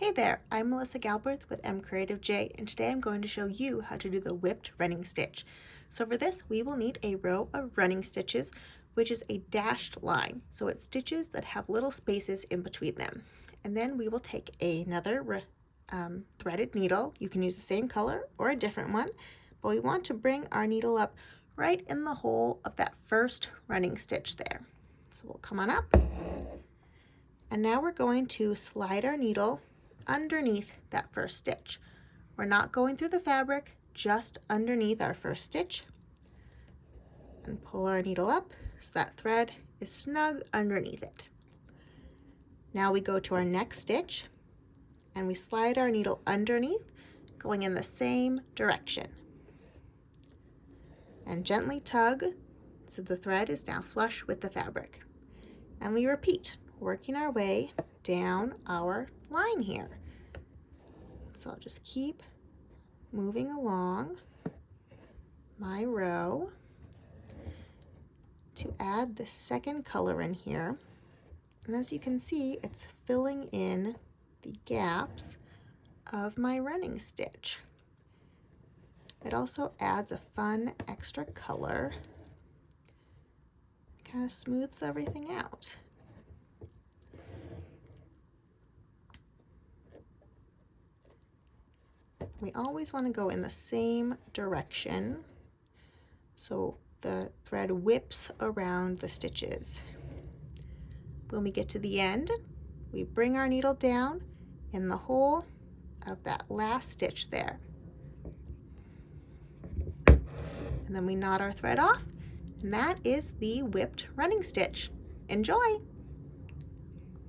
Hey there, I'm Melissa Galbraith with MCreativeJ, and today I'm going to show you how to do the whipped running stitch. So for this, we will need a row of running stitches, which is a dashed line. So it's stitches that have little spaces in between them. And then we will take another threaded needle. You can use the same color or a different one, but we want to bring our needle up right in the hole of that first running stitch there. So we'll come on up. And now we're going to slide our needle underneath that first stitch. We're not going through the fabric, just underneath our first stitch. And pull our needle up so that thread is snug underneath it. Now we go to our next stitch and we slide our needle underneath, going in the same direction. And gently tug so the thread is now flush with the fabric. And we repeat, working our way down our line here. So I'll just keep moving along my row to add the second color in here. And as you can see, it's filling in the gaps of my running stitch. It also adds a fun extra color. Kind of smooths everything out. We always want to go in the same direction so the thread whips around the stitches. When we get to the end, we bring our needle down in the hole of that last stitch there. And then we knot our thread off, and that is the whipped running stitch. Enjoy!